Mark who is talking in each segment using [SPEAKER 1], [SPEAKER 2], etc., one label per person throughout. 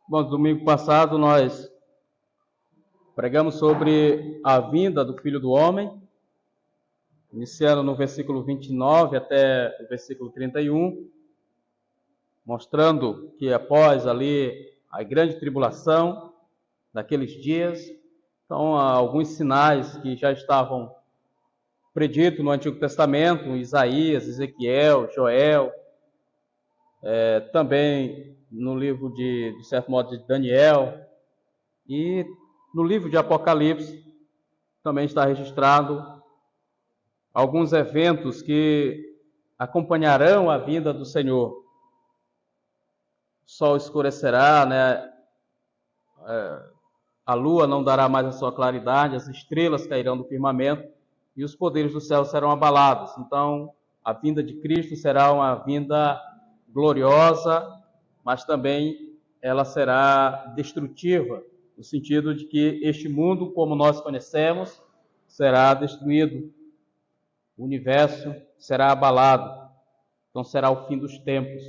[SPEAKER 1] Bom, domingo passado nós pregamos sobre a vinda do Filho do Homem, iniciando no versículo 29 até o versículo 31, mostrando que após ali a grande tribulação daqueles dias, então há alguns sinais que já estavam preditos no Antigo Testamento, Isaías, Ezequiel, Joel, também no livro de certo modo, de Daniel, e no livro de Apocalipse também está registrado alguns eventos que acompanharão a vinda do Senhor. O sol escurecerá, né? A lua não dará mais a sua claridade, as estrelas cairão do firmamento e os poderes do céu serão abalados. Então, a vinda de Cristo será uma vinda gloriosa, mas também ela será destrutiva, no sentido de que este mundo, como nós conhecemos, será destruído. O universo será abalado. Então será o fim dos tempos.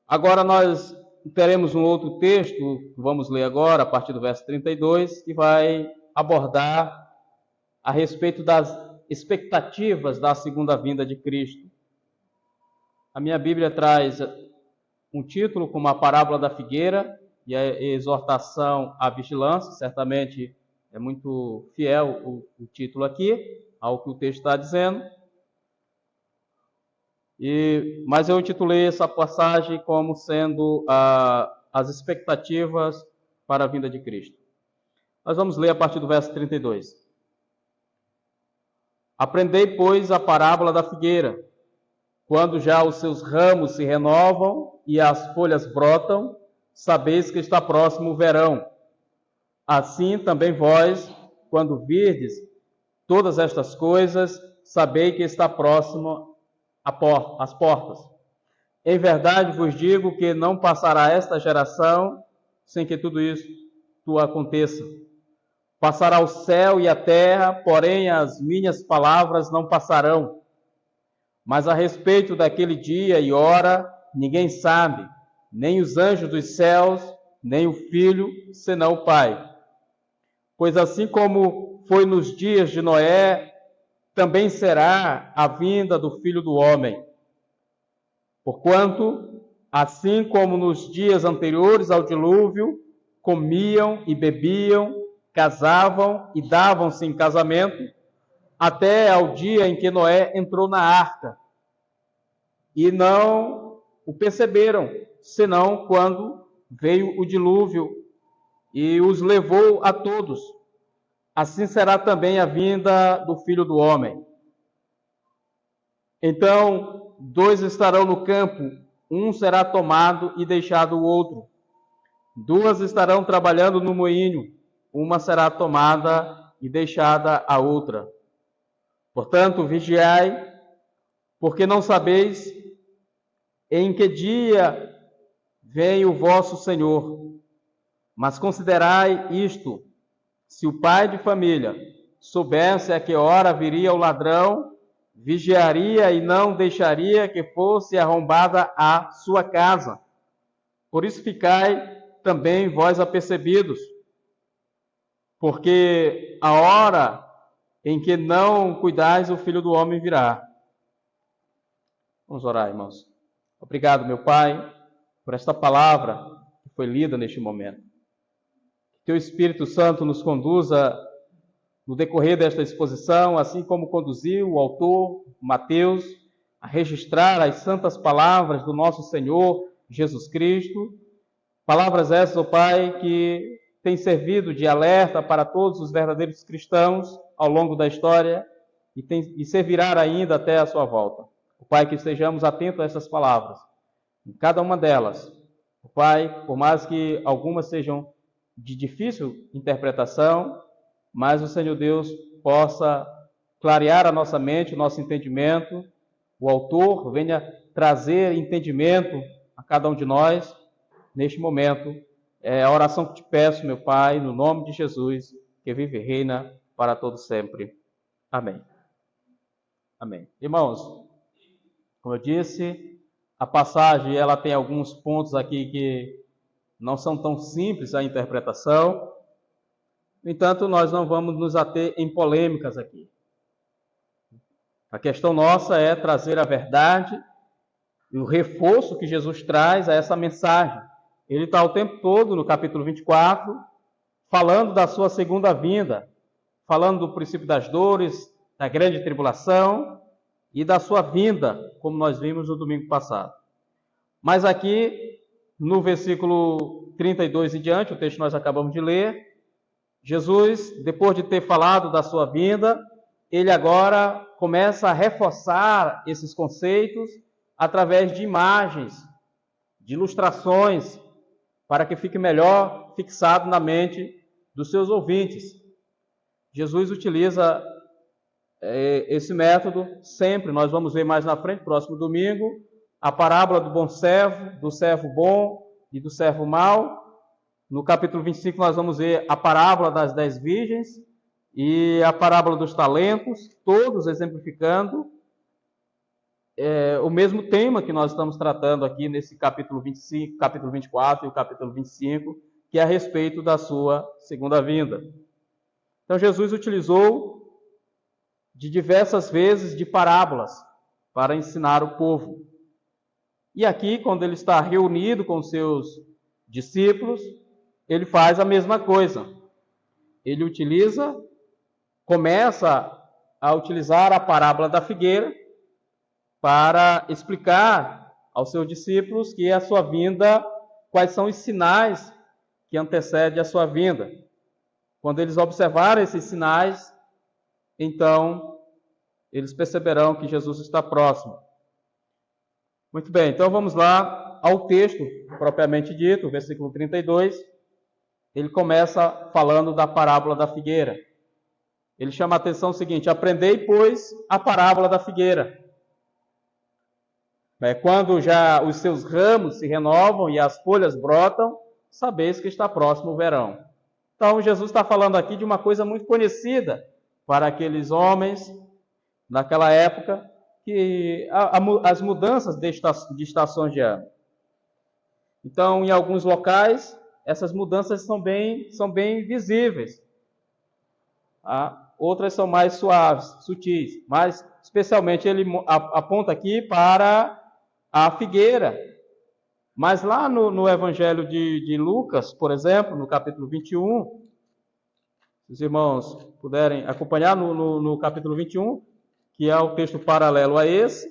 [SPEAKER 1] Agora nós teremos um outro texto, que vamos ler agora, a partir do verso 32, que vai abordar a respeito das expectativas da segunda vinda de Cristo. A minha Bíblia traz um título como a parábola da figueira e a exortação à vigilância. Certamente é muito fiel o título aqui ao que o texto está dizendo. Mas eu intitulei essa passagem como sendo as expectativas para a vinda de Cristo. Nós vamos ler a partir do verso 32. Aprendei, pois, a parábola da figueira. Quando já os seus ramos se renovam e as folhas brotam, sabeis que está próximo o verão. Assim também vós, quando virdes todas estas coisas, sabei que está próximo às portas. Em verdade vos digo que não passará esta geração sem que tudo isso aconteça. Passará o céu e a terra, porém as minhas palavras não passarão. Mas a respeito daquele dia e hora, ninguém sabe, nem os anjos dos céus, nem o Filho, senão o Pai. Pois assim como foi nos dias de Noé, também será a vinda do Filho do Homem. Porquanto, assim como nos dias anteriores ao dilúvio, comiam e bebiam, casavam e davam-se em casamento, até ao dia em que Noé entrou na arca. E não o perceberam, senão quando veio o dilúvio e os levou a todos. Assim será também a vinda do Filho do Homem. Então, 2 estarão no campo, um será tomado e deixado o outro. 2 estarão trabalhando no moinho, uma será tomada e deixada a outra. Portanto, vigiai, porque não sabeis em que dia vem o vosso Senhor. Mas considerai isto: se o pai de família soubesse a que hora viria o ladrão, vigiaria e não deixaria que fosse arrombada a sua casa. Por isso ficai também vós apercebidos, porque a hora em que não cuidais, o Filho do Homem virá. Vamos orar, irmãos. Obrigado, meu Pai, por esta palavra que foi lida neste momento. Que Teu Espírito Santo nos conduza no decorrer desta exposição, assim como conduziu o autor, Mateus, a registrar as santas palavras do nosso Senhor Jesus Cristo. Palavras essas, ó Pai, que têm servido de alerta para todos os verdadeiros cristãos ao longo da história e servirá ainda até a sua volta. Ó Pai, que estejamos atentos a essas palavras, em cada uma delas. Ó Pai, por mais que algumas sejam de difícil interpretação, mas o Senhor Deus possa clarear a nossa mente, o nosso entendimento, o autor venha trazer entendimento a cada um de nós neste momento. É a oração que te peço, meu Pai, no nome de Jesus, que vive e reina para todos sempre. Amém. Amém. Irmãos, como eu disse, a passagem ela tem alguns pontos aqui que não são tão simples a interpretação. No entanto, nós não vamos nos ater em polêmicas aqui. A questão nossa é trazer a verdade e o reforço que Jesus traz a essa mensagem. Ele está o tempo todo, no capítulo 24, falando da sua segunda vinda, falando do princípio das dores, da grande tribulação e da sua vinda, como nós vimos no domingo passado. Mas aqui, no versículo 32 em diante, o texto que nós acabamos de ler, Jesus, depois de ter falado da sua vinda, ele agora começa a reforçar esses conceitos através de imagens, de ilustrações, para que fique melhor fixado na mente dos seus ouvintes. Jesus utiliza esse método sempre. Nós vamos ver mais na frente, próximo domingo, a parábola do bom servo, do servo bom e do servo mau. No capítulo 25 nós vamos ver a parábola das 10 virgens e a parábola dos talentos, todos exemplificando o mesmo tema que nós estamos tratando aqui nesse capítulo 25, capítulo 24 e o capítulo 25, que é a respeito da sua segunda vinda. Então Jesus utilizou de diversas vezes de parábolas para ensinar o povo. E aqui, quando ele está reunido com seus discípulos, ele faz a mesma coisa. Ele começa a utilizar a parábola da figueira para explicar aos seus discípulos que a sua vinda, quais são os sinais que antecedem a sua vinda. Quando eles observarem esses sinais, então eles perceberão que Jesus está próximo. Muito bem, então vamos lá ao texto propriamente dito, o versículo 32. Ele começa falando da parábola da figueira. Ele chama a atenção o seguinte: aprendei, pois, a parábola da figueira. Quando já os seus ramos se renovam e as folhas brotam, sabeis que está próximo o verão. Então, Jesus está falando aqui de uma coisa muito conhecida para aqueles homens naquela época, que as mudanças de estações de ano. Então, em alguns locais, essas mudanças são bem visíveis. Outras são mais suaves, sutis. Mas, especialmente, ele aponta aqui para a figueira. Mas lá no Evangelho de Lucas, por exemplo, no capítulo 21, se os irmãos puderem acompanhar no capítulo 21, que é o texto paralelo a esse,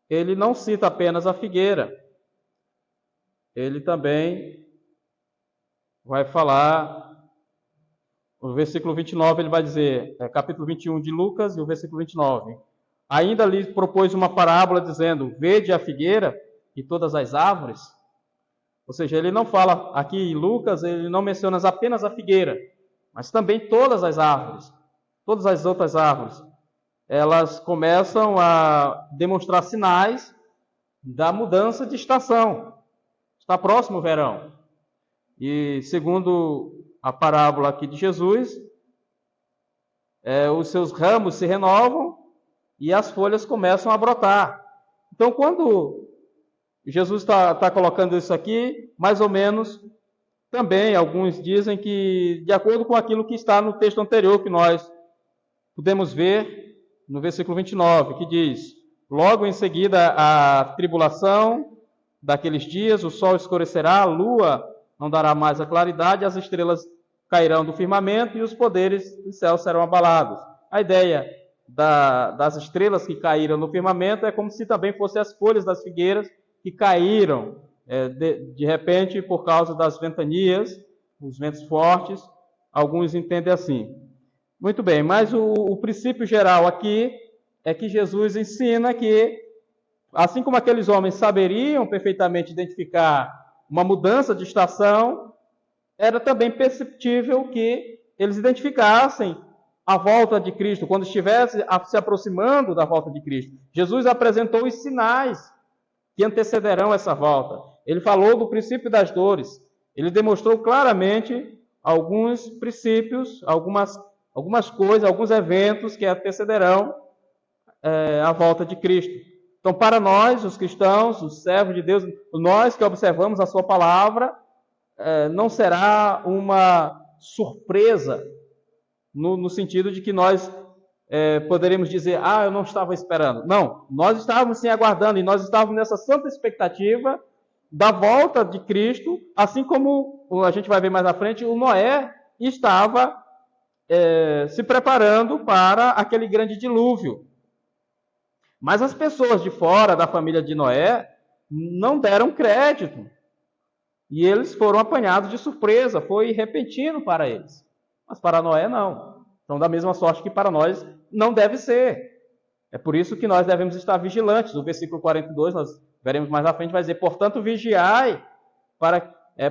[SPEAKER 1] ele não cita apenas a figueira. Ele também vai falar, no versículo 29, ele vai dizer, capítulo 21 de Lucas e o versículo 29. Ainda lhe propôs uma parábola dizendo: vede a figueira e todas as árvores. Ou seja, ele não fala aqui em Lucas, ele não menciona apenas a figueira, mas também todas as árvores, todas as outras árvores. Elas começam a demonstrar sinais da mudança de estação. Está próximo o verão. E segundo a parábola aqui de Jesus, os seus ramos se renovam e as folhas começam a brotar. Então, quando Jesus está colocando isso aqui, mais ou menos, também alguns dizem que, de acordo com aquilo que está no texto anterior, que nós podemos ver no versículo 29, que diz: logo em seguida a tribulação daqueles dias, o sol escurecerá, a lua não dará mais a claridade, as estrelas cairão do firmamento e os poderes do céu serão abalados. A ideia das estrelas que caíram no firmamento é como se também fossem as folhas das figueiras que caíram de repente por causa das ventanias, os ventos fortes. Alguns entendem assim. Muito bem, mas o princípio geral aqui é que Jesus ensina que, assim como aqueles homens saberiam perfeitamente identificar uma mudança de estação, era também perceptível que eles identificassem a volta de Cristo, quando estivesse se aproximando da volta de Cristo. Jesus apresentou os sinais que antecederão essa volta. Ele falou do princípio das dores. Ele demonstrou claramente alguns princípios, algumas coisas, alguns eventos que antecederão a volta de Cristo. Então, para nós, os cristãos, os servos de Deus, nós que observamos a sua palavra, não será uma surpresa, no sentido de que nós poderemos dizer, eu não estava esperando. Não, nós estávamos sim aguardando, e nós estávamos nessa santa expectativa da volta de Cristo, assim como a gente vai ver mais à frente, o Noé estava se preparando para aquele grande dilúvio. Mas as pessoas de fora da família de Noé não deram crédito. E eles foram apanhados de surpresa, foi repentino para eles. Mas para Noé não. Então, da mesma sorte que para nós não deve ser. É por isso que nós devemos estar vigilantes. O versículo 42, nós veremos mais à frente, vai dizer, portanto, vigiai,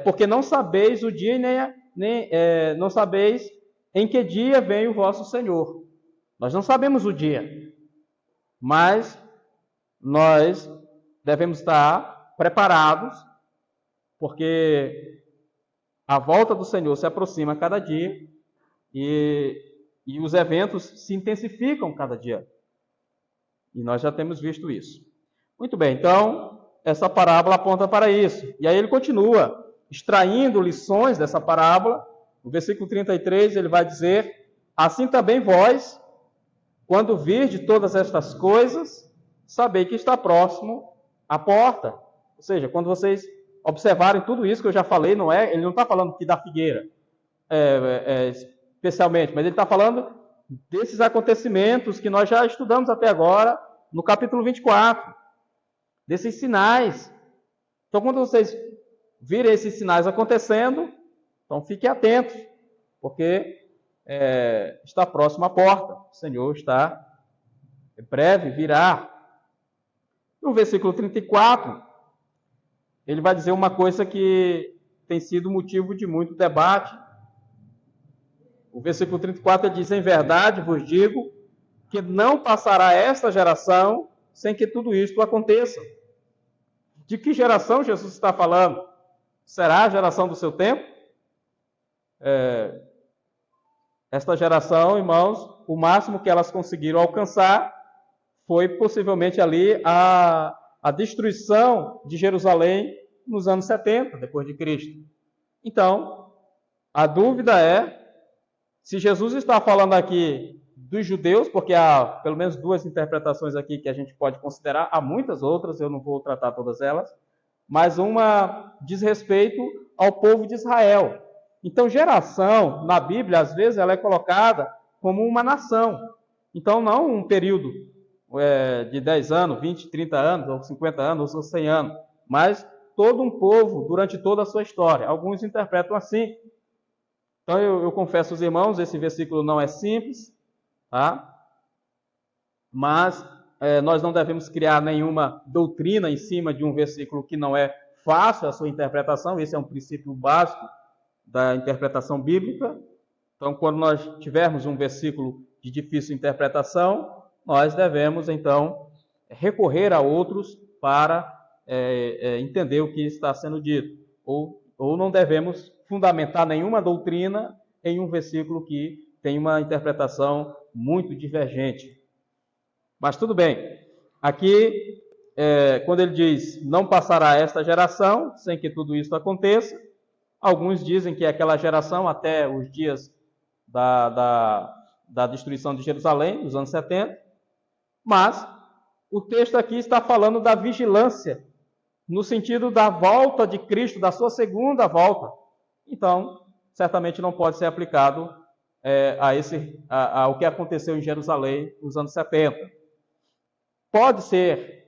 [SPEAKER 1] porque não sabeis o dia, não sabeis em que dia vem o vosso Senhor. Nós não sabemos o dia, mas nós devemos estar preparados, porque a volta do Senhor se aproxima a cada dia e os eventos se intensificam cada dia. E nós já temos visto isso. Muito bem, então, essa parábola aponta para isso. E aí ele continua, extraindo lições dessa parábola. No versículo 33, ele vai dizer, assim também vós, quando virdes todas estas coisas, sabei que está próximo à porta. Ou seja, quando vocês observarem tudo isso que eu já falei, ele não está falando aqui da figueira, especialmente, mas ele está falando desses acontecimentos que nós já estudamos até agora, no capítulo 24, desses sinais. Então, quando vocês virem esses sinais acontecendo, então fiquem atentos, porque está próximo à porta. O Senhor está breve, virá. No versículo 34, ele vai dizer uma coisa que tem sido motivo de muito debate. O versículo 34 ele diz, em verdade vos digo que não passará esta geração sem que tudo isto aconteça. De que geração Jesus está falando? Será a geração do seu tempo? Esta geração, irmãos, o máximo que elas conseguiram alcançar foi possivelmente ali a destruição de Jerusalém nos anos 70, depois de Cristo. Então, a dúvida é se Jesus está falando aqui dos judeus, porque há pelo menos duas interpretações aqui que a gente pode considerar, há muitas outras, eu não vou tratar todas elas, mas uma diz respeito ao povo de Israel. Então, geração, na Bíblia, às vezes, ela é colocada como uma nação. Então, não um período de 10 anos, 20, 30 anos, ou 50 anos, ou 100 anos, mas todo um povo durante toda a sua história. Alguns interpretam assim. Então, eu confesso aos irmãos, esse versículo não é simples, tá? Mas nós não devemos criar nenhuma doutrina em cima de um versículo que não é fácil a sua interpretação. Esse é um princípio básico da interpretação bíblica. Então, quando nós tivermos um versículo de difícil interpretação, nós devemos, então, recorrer a outros para entender o que está sendo dito. Ou não devemos fundamentar nenhuma doutrina em um versículo que tem uma interpretação muito divergente. Mas tudo bem. Aqui, quando ele diz, não passará esta geração sem que tudo isso aconteça, alguns dizem que é aquela geração até os dias da destruição de Jerusalém, nos anos 70, mas o texto aqui está falando da vigilância, no sentido da volta de Cristo, da sua segunda volta. Então, certamente não pode ser aplicado ao que aconteceu em Jerusalém nos anos 70. Pode ser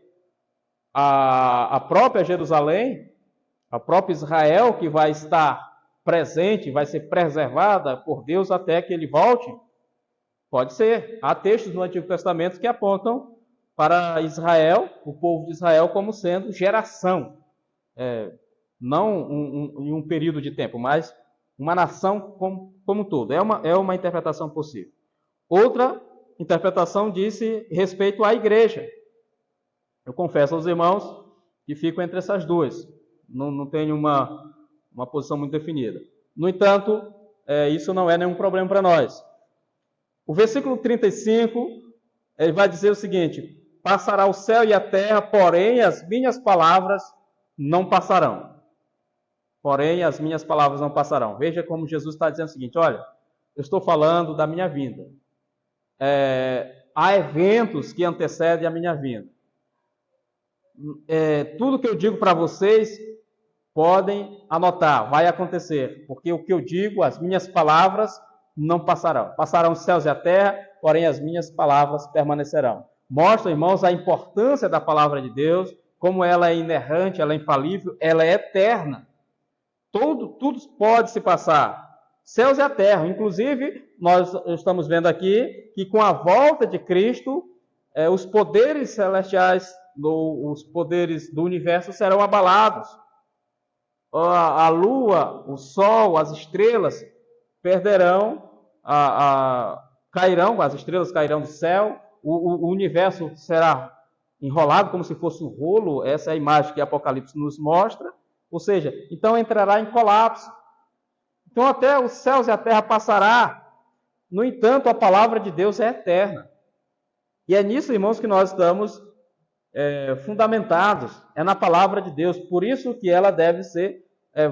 [SPEAKER 1] a própria Jerusalém, a própria Israel, que vai estar presente, vai ser preservada por Deus até que ele volte? Pode ser. Há textos no Antigo Testamento que apontam para Israel, o povo de Israel, como sendo geração. Não em um período de tempo, mas uma nação como um todo. É uma interpretação possível. Outra interpretação disse respeito à igreja. Eu confesso aos irmãos que fico entre essas duas. Não tenho uma posição muito definida. No entanto, isso não é nenhum problema para nós. O versículo 35, ele vai dizer o seguinte, passará o céu e a terra, porém as minhas palavras não passarão. Porém as minhas palavras não passarão. Veja como Jesus está dizendo o seguinte: olha, eu estou falando da minha vinda. Há eventos que antecedem a minha vinda. Tudo que eu digo para vocês, podem anotar, vai acontecer, porque o que eu digo, as minhas palavras não passarão. Passarão os céus e a terra, porém as minhas palavras permanecerão. Mostra, irmãos, a importância da palavra de Deus, como ela é inerrante, ela é infalível, ela é eterna. Tudo pode se passar, céus e a terra. Inclusive, nós estamos vendo aqui que com a volta de Cristo, os poderes celestiais, os poderes do universo serão abalados. A lua, o sol, as estrelas perderão, cairão, as estrelas cairão do céu, o universo será enrolado como se fosse um rolo. Essa é a imagem que Apocalipse nos mostra. Ou seja, então entrará em colapso. Então até os céus e a terra passará. No entanto, a palavra de Deus é eterna. E é nisso, irmãos, que nós estamos fundamentados. É na palavra de Deus. Por isso que ela deve ser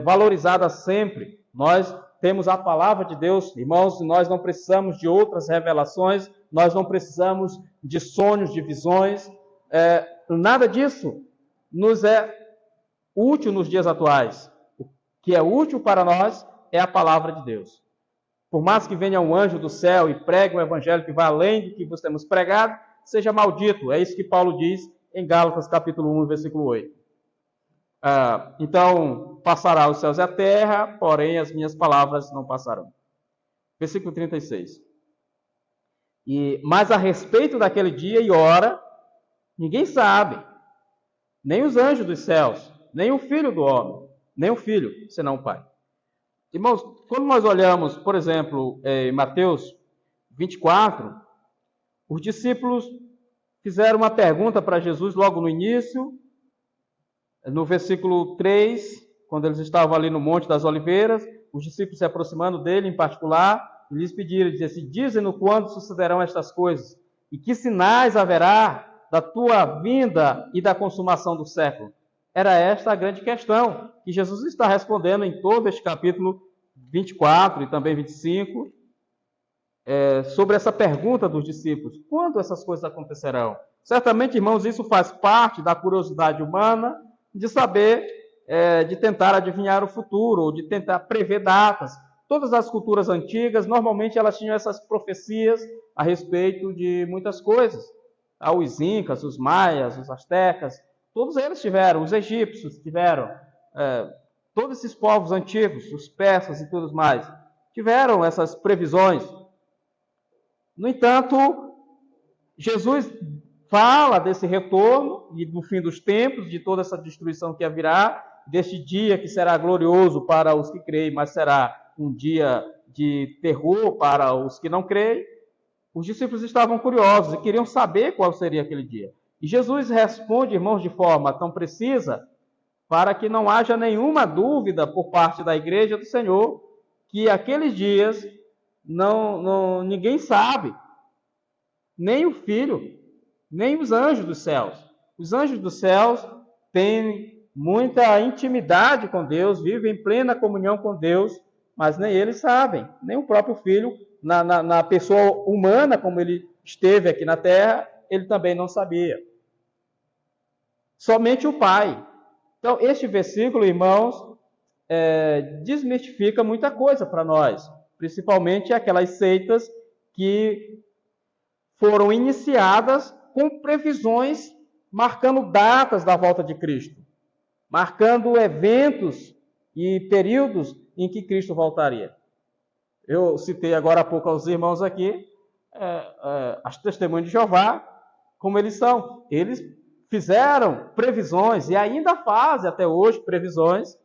[SPEAKER 1] valorizada sempre. Nós temos a palavra de Deus, irmãos, nós não precisamos de outras revelações, nós não precisamos de sonhos, de visões. Nada disso nos é útil nos dias atuais. O que é útil para nós é a palavra de Deus. Por mais que venha um anjo do céu e pregue um evangelho que vai além do que vos temos pregado, seja maldito. É isso que Paulo diz em Gálatas capítulo 1, versículo 8. Então, passará os céus e a terra, porém as minhas palavras não passarão. Versículo 36. Mas a respeito daquele dia e hora, ninguém sabe, nem os anjos dos céus, nem o Filho do homem, nem o Filho, senão o Pai. Irmãos, quando nós olhamos, por exemplo, em Mateus 24, os discípulos fizeram uma pergunta para Jesus logo no início, no versículo 3, quando eles estavam ali no Monte das Oliveiras, os discípulos se aproximando dele em particular, e lhes pediram, dizem: dize-nos quando sucederão estas coisas, e que sinais haverá da tua vinda e da consumação do século. Era esta a grande questão que Jesus está respondendo em todo este capítulo 24 e também 25, sobre essa pergunta dos discípulos: quando essas coisas acontecerão? Certamente, irmãos, isso faz parte da curiosidade humana de saber, de tentar adivinhar o futuro, ou de tentar prever datas. Todas as culturas antigas, normalmente, elas tinham essas profecias a respeito de muitas coisas. Os incas, os maias, os astecas, todos eles tiveram, os egípcios tiveram, todos esses povos antigos, os persas e tudo mais, tiveram essas previsões. No entanto, Jesus fala desse retorno e do fim dos tempos, de toda essa destruição que haverá, deste dia que será glorioso para os que creem, mas será um dia de terror para os que não creem. Os discípulos estavam curiosos e queriam saber qual seria aquele dia. E Jesus responde, irmãos, de forma tão precisa, para que não haja nenhuma dúvida por parte da igreja do Senhor, que aqueles dias ninguém sabe, nem o Filho, nem os anjos dos céus. Os anjos dos céus têm muita intimidade com Deus, vivem em plena comunhão com Deus, mas nem eles sabem, nem o próprio Filho, na pessoa humana, como ele esteve aqui na terra, ele também não sabia. Somente o Pai. Então, este versículo, irmãos, desmistifica muita coisa para nós, principalmente aquelas seitas que foram iniciadas com previsões marcando datas da volta de Cristo, marcando eventos e períodos em que Cristo voltaria. Eu citei agora há pouco aos irmãos aqui as testemunhas de Jeová, como eles são. Eles fizeram previsões e ainda fazem até hoje previsões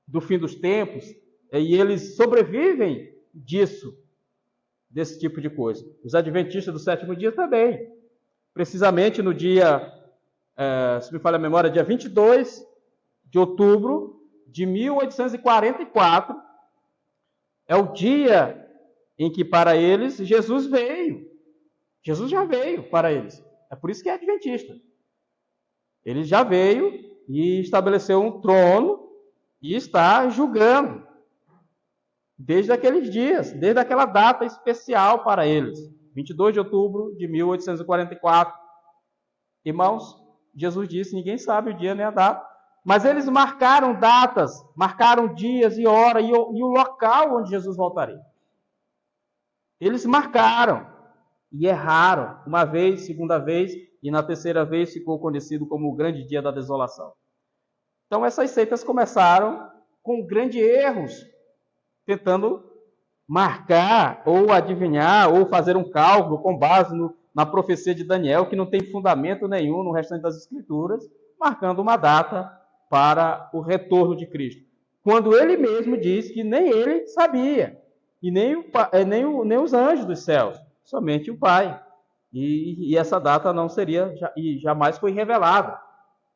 [SPEAKER 1] do fim dos tempos, e eles sobrevivem desse tipo de coisa. Os adventistas do sétimo dia também. Precisamente no dia, se me falha a memória, dia 22 de outubro de 1844, é o dia em que para eles Jesus veio. Jesus já veio para eles. É por isso que é adventista. Ele já veio e estabeleceu um trono e está julgando. Desde aqueles dias, desde aquela data especial para eles. 22 de outubro de 1844. Irmãos, Jesus disse, ninguém sabe o dia nem a data. Mas eles marcaram datas, marcaram dias e hora e o local onde Jesus voltaria. Eles marcaram e erraram. Uma vez, segunda vez e na terceira vez ficou conhecido como o grande dia da desolação. Então essas seitas começaram com grandes erros, tentando marcar ou adivinhar ou fazer um cálculo com base na profecia de Daniel, que não tem fundamento nenhum no restante das Escrituras, marcando uma data para o retorno de Cristo. Quando ele mesmo diz que nem ele sabia, e nem os anjos dos céus, somente o Pai. E essa data não seria, e jamais foi revelada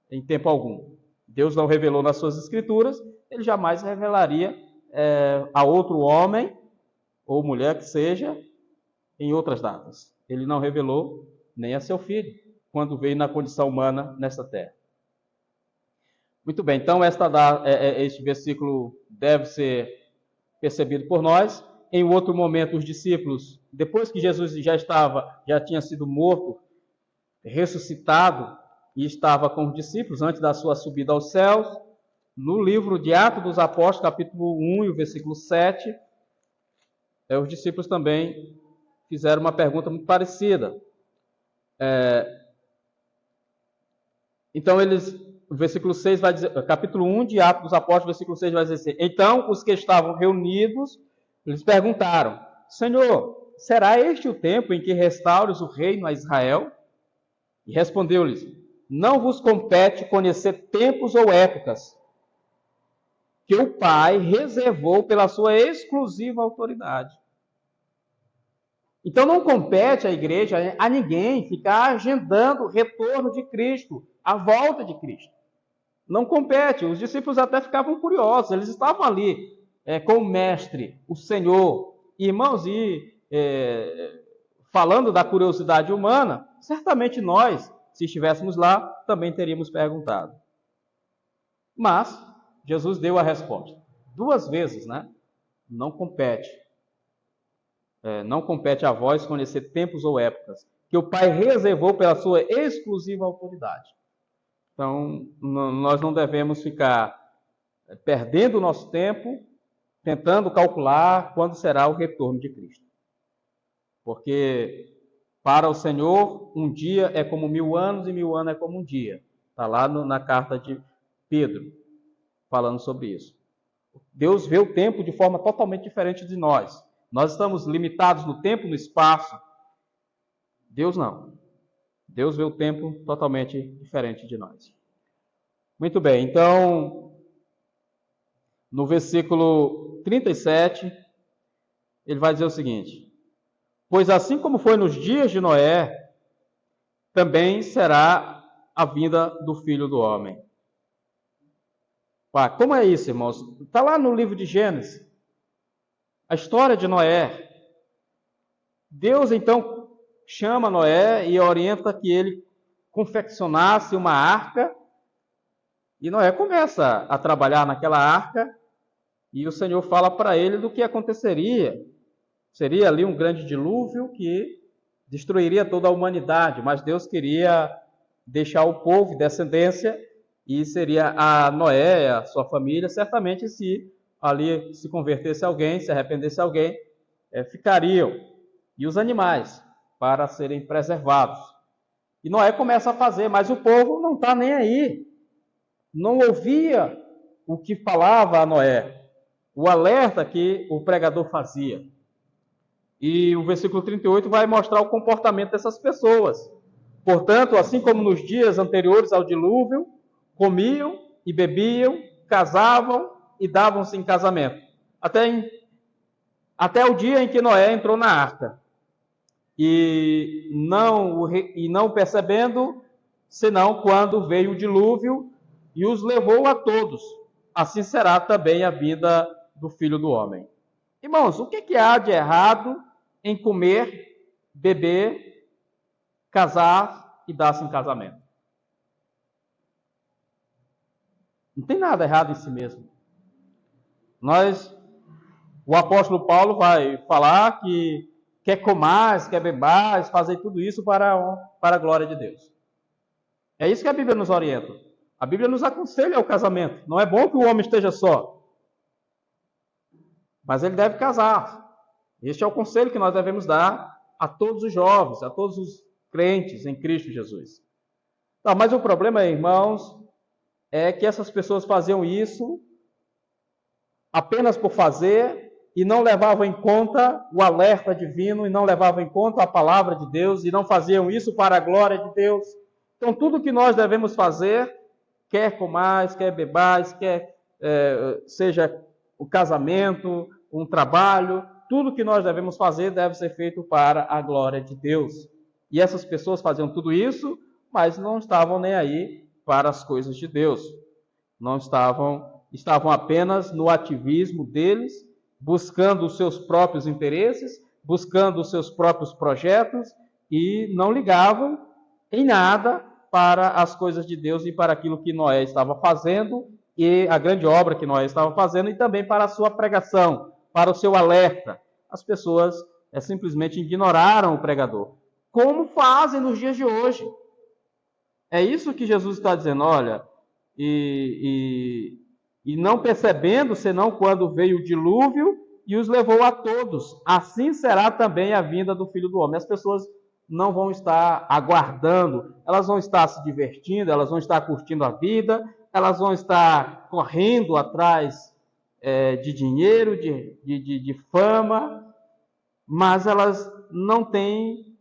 [SPEAKER 1] em tempo algum. Deus não revelou nas suas Escrituras, ele jamais revelaria a outro homem ou mulher que seja em outras datas. Ele não revelou nem a seu filho, quando veio na condição humana nesta terra. Muito bem, então este versículo deve ser percebido por nós. Em outro momento, os discípulos, depois que Jesus já tinha sido morto, ressuscitado, e estava com os discípulos antes da sua subida aos céus, no livro de Atos dos Apóstolos, capítulo 1 e o versículo 7, os discípulos também fizeram uma pergunta muito parecida. Então, o versículo 6 vai dizer, capítulo 1 de Atos dos Apóstolos, versículo 6 vai dizer assim: então, os que estavam reunidos, eles perguntaram, Senhor, será este o tempo em que restaures o reino a Israel? E respondeu-lhes, não vos compete conhecer tempos ou épocas que o Pai reservou pela sua exclusiva autoridade. Então não compete à igreja, a ninguém, ficar agendando o retorno de Cristo, a volta de Cristo. Não compete. Os discípulos até ficavam curiosos, eles estavam ali com o Mestre, o Senhor. Irmãos, falando da curiosidade humana, certamente nós, se estivéssemos lá, também teríamos perguntado. Mas Jesus deu a resposta. 2 vezes, né? Não compete. Não compete a vós conhecer tempos ou épocas que o Pai reservou pela sua exclusiva autoridade. Então, nós não devemos ficar perdendo o nosso tempo tentando calcular quando será o retorno de Cristo. Porque para o Senhor, um dia é como 1000 anos e 1000 anos é como um dia. Está lá na carta de Pedro, falando sobre isso. Deus vê o tempo de forma totalmente diferente de nós. Nós estamos limitados no tempo e no espaço. Deus não. Deus vê o tempo totalmente diferente de nós. Muito bem, então, no versículo 37, ele vai dizer o seguinte: pois assim como foi nos dias de Noé, também será a vinda do Filho do Homem. Como é isso, irmãos? Está lá no livro de Gênesis, a história de Noé. Deus, então, chama Noé e orienta que ele confeccionasse uma arca. E Noé começa a trabalhar naquela arca e o Senhor fala para ele do que aconteceria. Seria ali um grande dilúvio que destruiria toda a humanidade, mas Deus queria deixar o povo, descendência, e seria a Noé, a sua família, certamente se ali se convertesse alguém, se arrependesse alguém, ficariam. E os animais, para serem preservados. E Noé começa a fazer, mas o povo não está nem aí. Não ouvia o que falava a Noé, o alerta que o pregador fazia. E o versículo 38 vai mostrar o comportamento dessas pessoas. Portanto, assim como nos dias anteriores ao dilúvio, comiam e bebiam, casavam e davam-se em casamento. Até o dia em que Noé entrou na arca. E não percebendo, senão quando veio o dilúvio e os levou a todos. Assim será também a vida do Filho do Homem. Irmãos, o que há de errado em comer, beber, casar e dar-se em casamento. Não tem nada errado em si mesmo. O apóstolo Paulo vai falar que quer comais, quer bebais, fazer tudo isso para a glória de Deus. É isso que a Bíblia nos orienta. A Bíblia nos aconselha ao casamento. Não é bom que o homem esteja só, mas ele deve casar. Este é o conselho que nós devemos dar a todos os jovens, a todos os crentes em Cristo Jesus. Não, mas o problema, irmãos, é que essas pessoas faziam isso apenas por fazer e não levavam em conta o alerta divino, e não levavam em conta a palavra de Deus, e não faziam isso para a glória de Deus. Então, tudo que nós devemos fazer, quer comais, quer bebais, quer seja o casamento, um trabalho, tudo que nós devemos fazer deve ser feito para a glória de Deus. E essas pessoas faziam tudo isso, mas não estavam nem aí para as coisas de Deus. Não estavam apenas no ativismo deles, buscando os seus próprios interesses, buscando os seus próprios projetos, e não ligavam em nada para as coisas de Deus e para aquilo que Noé estava fazendo, e a grande obra que Noé estava fazendo, e também para a sua pregação, para o seu alerta. As pessoas simplesmente ignoraram o pregador, como fazem nos dias de hoje. É isso que Jesus está dizendo, olha, e não percebendo, senão quando veio o dilúvio e os levou a todos. Assim será também a vinda do Filho do Homem. As pessoas não vão estar aguardando, elas vão estar se divertindo, elas vão estar curtindo a vida, elas vão estar correndo atrás de dinheiro, de fama, mas elas não têm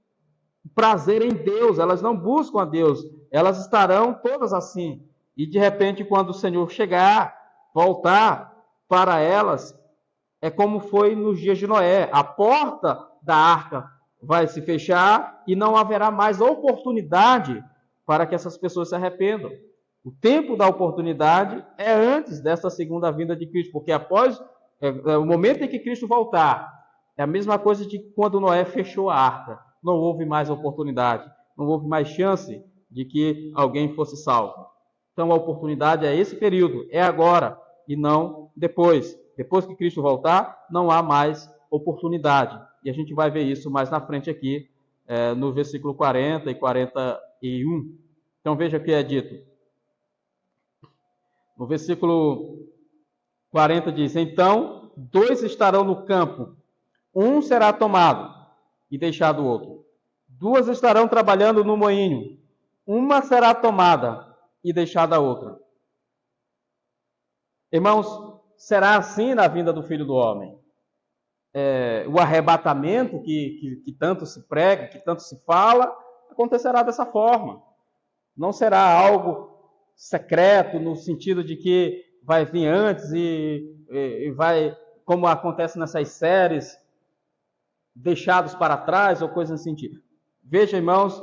[SPEAKER 1] prazer em Deus, elas não buscam a Deus, elas estarão todas assim. E de repente, quando o Senhor chegar, voltar para elas, é como foi nos dias de Noé. A porta da arca vai se fechar e não haverá mais oportunidade para que essas pessoas se arrependam. O tempo da oportunidade é antes dessa segunda vinda de Cristo, porque após o momento em que Cristo voltar, é a mesma coisa de quando Noé fechou a arca. Não houve mais oportunidade, não houve mais chance de que alguém fosse salvo. Então a oportunidade é esse período, é agora e não depois. Depois que Cristo voltar, não há mais oportunidade. E a gente vai ver isso mais na frente aqui, no versículo 40 e 41. Então veja o que é dito. No versículo 40 diz: então 2 estarão no campo, um será tomado e deixado o outro. 2 estarão trabalhando no moinho, uma será tomada e deixada a outra. Irmãos, será assim na vinda do Filho do Homem. O arrebatamento que tanto se prega, que tanto se fala, acontecerá dessa forma. Não será algo secreto, no sentido de que vai vir antes e vai, como acontece nessas séries, deixados para trás ou coisa nesse sentido. Veja, irmãos,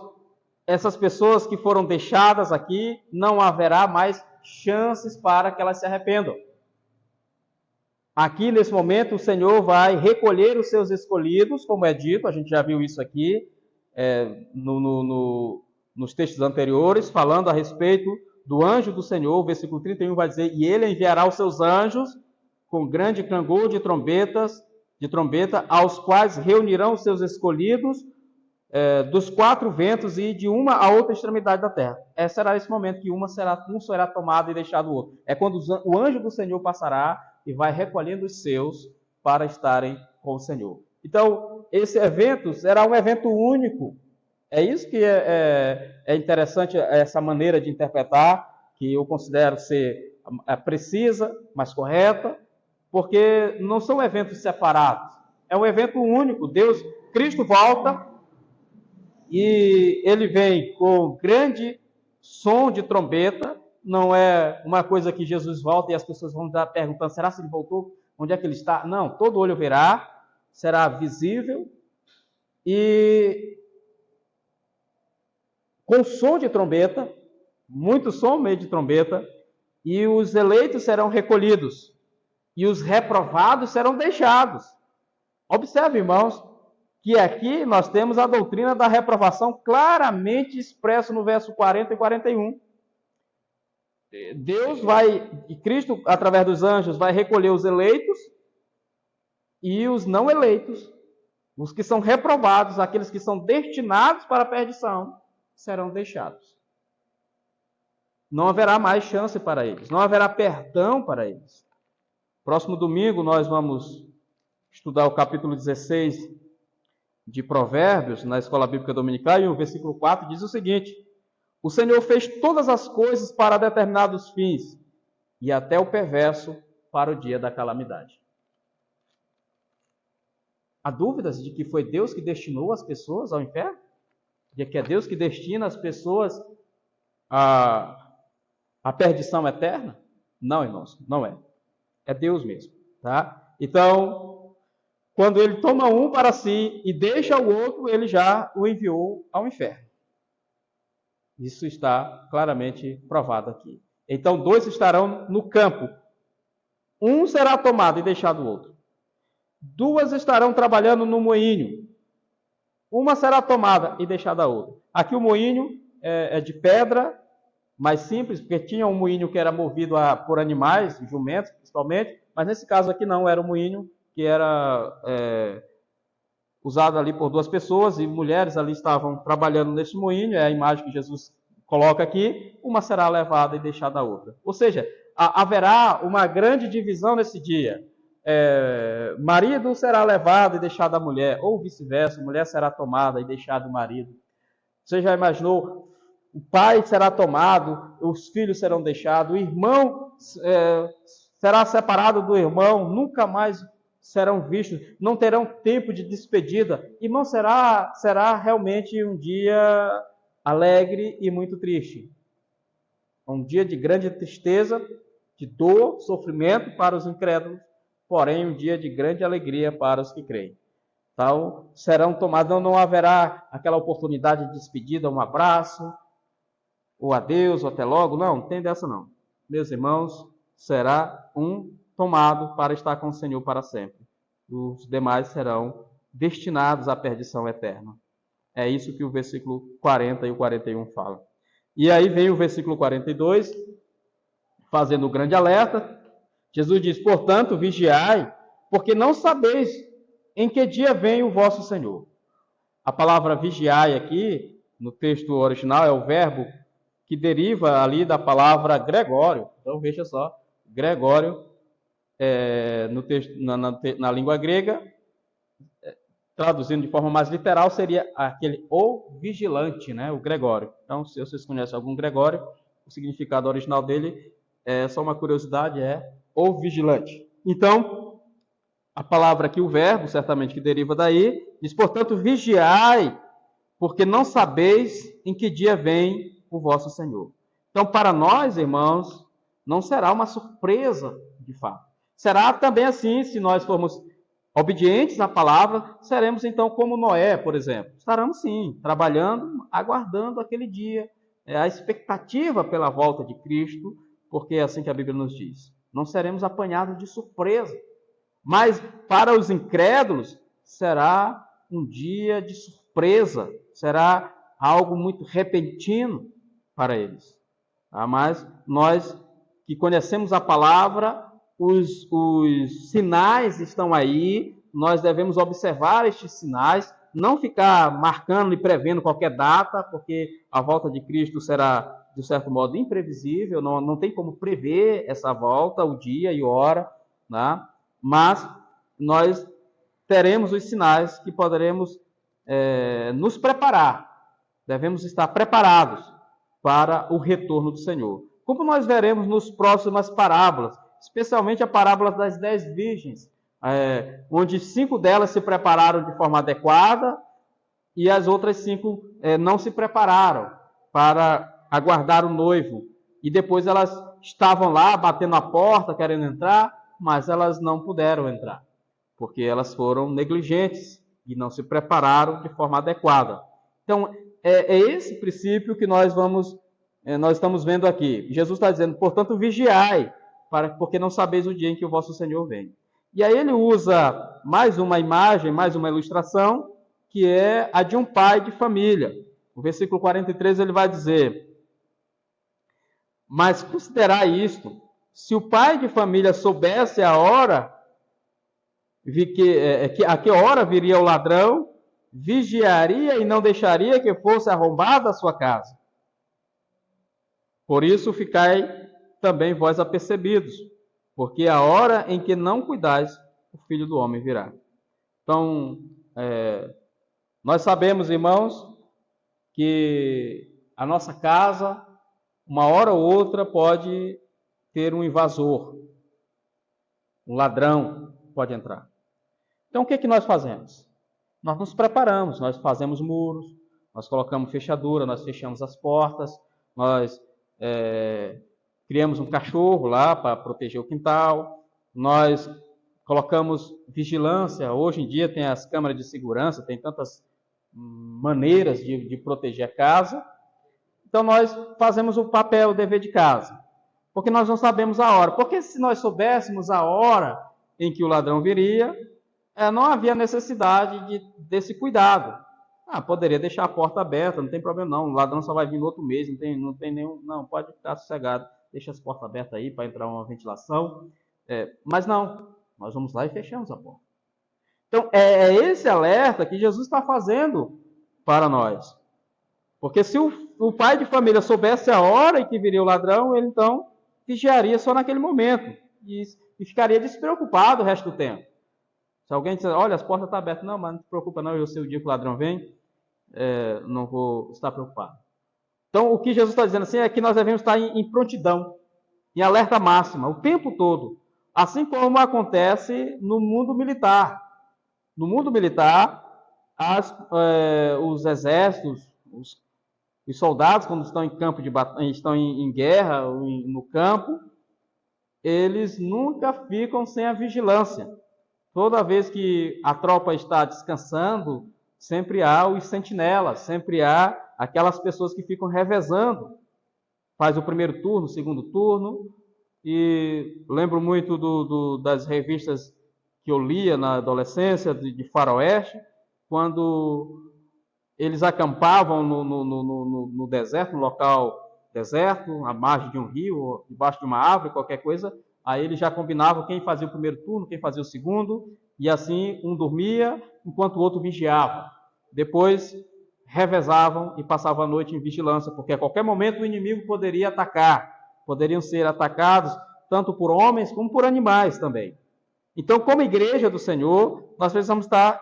[SPEAKER 1] essas pessoas que foram deixadas aqui, não haverá mais chances para que elas se arrependam. Aqui, nesse momento, o Senhor vai recolher os seus escolhidos, como é dito, a gente já viu isso aqui nos textos anteriores, falando a respeito do anjo do Senhor. O versículo 31 vai dizer: e ele enviará os seus anjos com grande clangor de trombeta, aos quais reunirão os seus escolhidos dos 4 ventos e de uma a outra extremidade da terra. Será esse momento que um será tomado e deixado o outro. É quando o anjo do Senhor passará e vai recolhendo os seus para estarem com o Senhor. Então, esse evento será um evento único. É isso que é interessante, essa maneira de interpretar, que eu considero ser precisa, mas correta, porque não são eventos separados. É um evento único. Cristo volta e ele vem com grande som de trombeta. Não é uma coisa que Jesus volta e as pessoas vão estar perguntando: será que ele voltou? Onde é que ele está? Não, todo olho verá, será visível, e com som de trombeta, muito som meio de trombeta, e os eleitos serão recolhidos, e os reprovados serão deixados. Observe, irmãos, que aqui nós temos a doutrina da reprovação claramente expressa no verso 40 e 41. Deus vai, e Cristo, através dos anjos, vai recolher os eleitos e os não eleitos, os que são reprovados, aqueles que são destinados para a perdição, serão deixados. Não haverá mais chance para eles, não haverá perdão para eles. Próximo domingo nós vamos estudar o capítulo 16 de Provérbios, na Escola Bíblica Dominical, e o versículo 4 diz o seguinte: o Senhor fez todas as coisas para determinados fins, e até o perverso para o dia da calamidade. Há dúvidas de que foi Deus que destinou as pessoas ao inferno? De que é Deus que destina as pessoas à perdição eterna? Não, irmãos, não é. É Deus mesmo, tá? Então, quando ele toma um para si e deixa o outro, ele já o enviou ao inferno. Isso está claramente provado aqui. Então, dois estarão no campo. Um será tomado e deixado o outro. Duas estarão trabalhando no moinho. Uma será tomada e deixada a outra. Aqui o moinho é de pedra, mais simples, porque tinha um moinho que era movido por animais, jumentos principalmente, mas nesse caso aqui não, era um moinho que era usado ali por duas pessoas, e mulheres ali estavam trabalhando nesse moinho, é a imagem que Jesus coloca aqui, uma será levada e deixada a outra. Ou seja, haverá uma grande divisão nesse dia. Marido será levado e deixado a mulher, ou vice-versa, mulher será tomada e deixada o marido. Você já imaginou? O pai será tomado, os filhos serão deixados, o irmão será separado do irmão, nunca mais serão vistos, não terão tempo de despedida. Irmão, será realmente um dia alegre e muito triste. Um dia de grande tristeza, de dor, sofrimento para os incrédulos, porém um dia de grande alegria para os que creem. Então, serão tomados, não haverá aquela oportunidade de despedida, um abraço, ou adeus, ou até logo, não tem dessa não. Meus irmãos, será um tomado para estar com o Senhor para sempre. Os demais serão destinados à perdição eterna. É isso que o versículo 40 e o 41 falam. E aí vem o versículo 42, fazendo o grande alerta. Jesus diz, portanto, vigiai, porque não sabeis em que dia vem o vosso Senhor. A palavra vigiai aqui, no texto original, é o verbo que deriva ali da palavra Gregório. Então, veja só, Gregório, no texto, na língua grega, traduzindo de forma mais literal, seria aquele o vigilante, né? O Gregório. Então, se vocês conhecem algum Gregório, o significado original dele, só uma curiosidade, é o vigilante. Então, a palavra aqui, o verbo, certamente que deriva daí, diz, portanto, vigiai, porque não sabeis em que dia vem o vosso Senhor. Então, para nós, irmãos, não será uma surpresa, de fato. Será também assim, se nós formos obedientes à palavra, seremos então como Noé, por exemplo. Estaremos sim, trabalhando, aguardando aquele dia, a expectativa pela volta de Cristo, porque é assim que a Bíblia nos diz. Não seremos apanhados de surpresa. Mas para os incrédulos, será um dia de surpresa, será algo muito repentino para eles. Mas nós que conhecemos a palavra, os sinais estão aí, nós devemos observar estes sinais, não ficar marcando e prevendo qualquer data, porque a volta de Cristo será, de certo modo, imprevisível, não tem como prever essa volta, o dia e a hora, né? Mas nós teremos os sinais que poderemos nos preparar, devemos estar preparados para o retorno do Senhor. Como nós veremos nos próximas parábolas, especialmente a parábola das 10 virgens, onde 5 delas se prepararam de forma adequada e as outras 5 não se prepararam para aguardar o noivo. E depois elas estavam lá batendo a porta, querendo entrar, mas elas não puderam entrar, porque elas foram negligentes e não se prepararam de forma adequada. Então, é esse princípio que nós estamos vendo aqui. Jesus está dizendo, portanto, vigiai, porque não sabeis o dia em que o vosso Senhor vem. E aí ele usa mais uma imagem, mais uma ilustração, que é a de um pai de família. O versículo 43 ele vai dizer: mas considerai isto, se o pai de família soubesse a hora, a que hora viria o ladrão, vigiaria e não deixaria que fosse arrombada a sua casa. Por isso ficai também vós apercebidos, porque a hora em que não cuidais, o Filho do Homem virá. Então, nós sabemos, irmãos, que a nossa casa, uma hora ou outra, pode ter um invasor, um ladrão pode entrar. Então, o que nós fazemos? Nós nos preparamos, nós fazemos muros, nós colocamos fechadura, nós fechamos as portas, nós criamos um cachorro lá para proteger o quintal, nós colocamos vigilância. Hoje em dia tem as câmeras de segurança, tem tantas maneiras de proteger a casa. Então nós fazemos o papel, o dever de casa, porque nós não sabemos a hora. Porque se nós soubéssemos a hora em que o ladrão viria, não havia necessidade desse cuidado. Poderia deixar a porta aberta, não tem problema não, o ladrão só vai vir no outro mês, não tem nenhum, não, pode ficar sossegado, deixa as portas abertas aí para entrar uma ventilação. Mas não, nós vamos lá e fechamos a porta. Então, é esse alerta que Jesus está fazendo para nós. Porque se o pai de família soubesse a hora em que viria o ladrão, ele então vigiaria só naquele momento e ficaria despreocupado o resto do tempo. Se alguém disser, olha, as portas estão abertas, não, mas não se preocupa não, eu sei o dia que o ladrão vem, não vou estar preocupado. Então, o que Jesus está dizendo assim é que nós devemos estar em prontidão, em alerta máxima, o tempo todo. Assim como acontece no mundo militar. No mundo militar, os exércitos, os soldados, quando estão em campo de batalha, estão em guerra, no campo, eles nunca ficam sem a vigilância. Toda vez que a tropa está descansando, sempre há os sentinelas, sempre há aquelas pessoas que ficam revezando. Faz o primeiro turno, o segundo turno. E lembro muito das revistas que eu lia na adolescência, de faroeste, quando eles acampavam no deserto, no local deserto, à margem de um rio, debaixo de uma árvore, qualquer coisa. Aí eles já combinavam quem fazia o primeiro turno, quem fazia o segundo, e assim um dormia, enquanto o outro vigiava. Depois revezavam e passavam a noite em vigilância, porque a qualquer momento o inimigo poderia atacar. Poderiam ser atacados tanto por homens como por animais também. Então, como igreja do Senhor, nós precisamos estar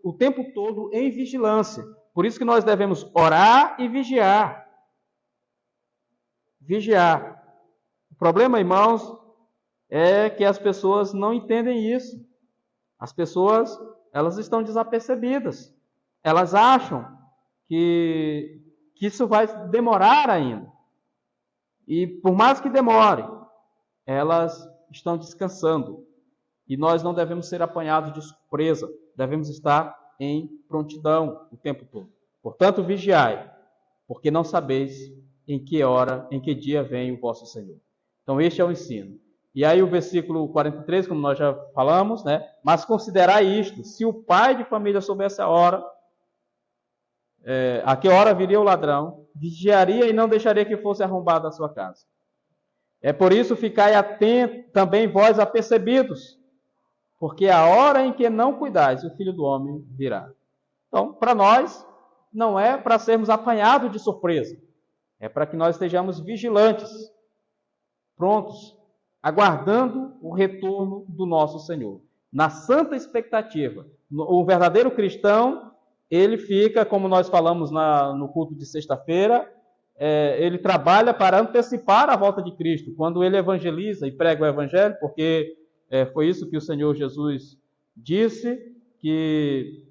[SPEAKER 1] o tempo todo em vigilância. Por isso que nós devemos orar e vigiar. Vigiar. O problema, irmãos, é que as pessoas não entendem isso. As pessoas, elas estão desapercebidas. Elas acham que isso vai demorar ainda. E por mais que demore, elas estão descansando. E nós não devemos ser apanhados de surpresa. Devemos estar em prontidão o tempo todo. Portanto, vigiai, porque não sabeis em que hora, em que dia vem o vosso Senhor. Então, este é o ensino. E aí o versículo 43, como nós já falamos, né? Mas considerai isto, se o pai de família soubesse a hora, a que hora viria o ladrão, vigiaria e não deixaria que fosse arrombada a sua casa. Por isso ficai atentos também vós apercebidos, porque a hora em que não cuidais, o Filho do Homem virá. Então, para nós, não é para sermos apanhados de surpresa, é para que nós estejamos vigilantes, prontos, aguardando o retorno do nosso Senhor, na santa expectativa. O verdadeiro cristão, ele fica, como nós falamos no culto de sexta-feira, ele trabalha para antecipar a volta de Cristo, quando ele evangeliza e prega o evangelho, porque foi isso que o Senhor Jesus disse, que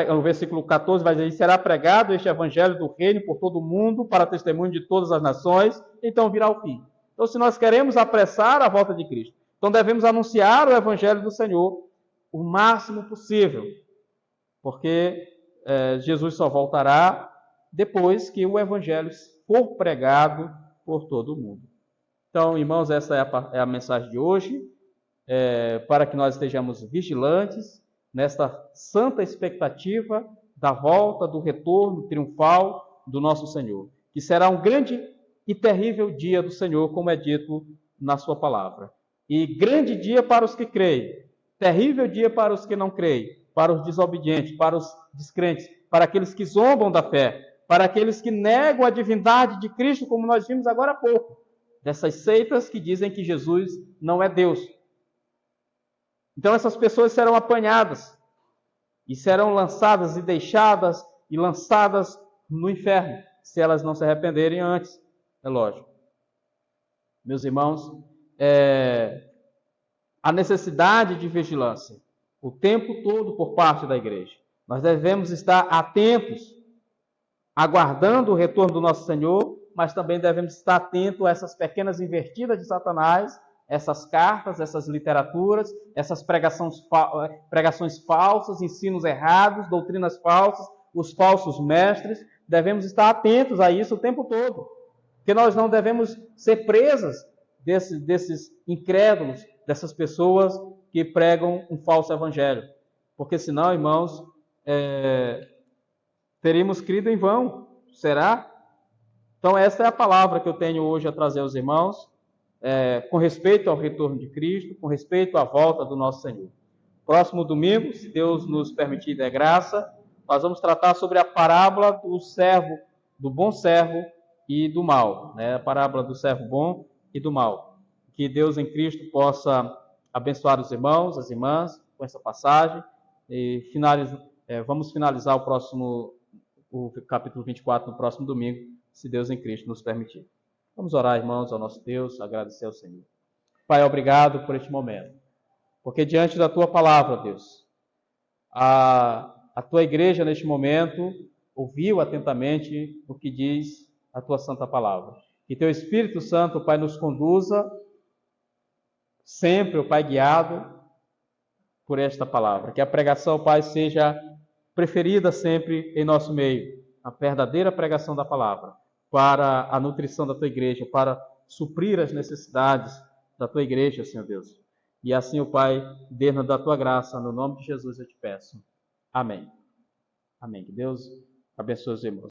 [SPEAKER 1] no versículo 14 vai dizer, será pregado este evangelho do reino por todo o mundo, para testemunho de todas as nações, então virá o fim. Então, se nós queremos apressar a volta de Cristo, então devemos anunciar o evangelho do Senhor o máximo possível, porque Jesus só voltará depois que o evangelho for pregado por todo o mundo. Então, irmãos, essa é a mensagem de hoje, para que nós estejamos vigilantes nesta santa expectativa da volta, do retorno triunfal do nosso Senhor, que será um grande e terrível dia do Senhor, como é dito na sua palavra. E grande dia para os que creem, terrível dia para os que não creem, para os desobedientes, para os descrentes, para aqueles que zombam da fé, para aqueles que negam a divindade de Cristo, como nós vimos agora há pouco, dessas seitas que dizem que Jesus não é Deus. Então essas pessoas serão apanhadas e serão lançadas e deixadas e lançadas no inferno, se elas não se arrependerem antes, é lógico. Meus irmãos, a necessidade de vigilância o tempo todo por parte da igreja. Nós devemos estar atentos, aguardando o retorno do nosso Senhor, mas também devemos estar atentos a essas pequenas invertidas de Satanás, essas cartas, essas literaturas, essas pregações falsas, ensinos errados, doutrinas falsas, os falsos mestres. Devemos estar atentos a isso o tempo todo, porque nós não devemos ser presas desses incrédulos, dessas pessoas que pregam um falso evangelho. Porque senão, irmãos, teríamos crido em vão. Será? Então essa é a palavra que eu tenho hoje a trazer aos irmãos, com respeito ao retorno de Cristo, com respeito à volta do nosso Senhor. Próximo domingo, se Deus nos permitir e der graça, nós vamos tratar sobre a parábola do bom servo e do mal, né? A parábola do servo bom e do mal. Que Deus em Cristo possa abençoar os irmãos, as irmãs, com essa passagem. E vamos finalizar o capítulo 24 no próximo domingo, se Deus em Cristo nos permitir. Vamos orar, irmãos, ao nosso Deus, agradecer ao Senhor. Pai, obrigado por este momento, porque diante da Tua palavra, Deus, a Tua igreja neste momento ouviu atentamente o que diz a Tua santa palavra. Que Teu Espírito Santo, Pai, nos conduza sempre, Pai, guiado por esta palavra. Que a pregação, Pai, seja preferida sempre em nosso meio, a verdadeira pregação da palavra, para a nutrição da Tua igreja, para suprir as necessidades da Tua igreja, Senhor Deus. E assim, o Pai, dê-nos da Tua graça, no nome de Jesus eu te peço. Amém. Amém. Que Deus abençoe os irmãos.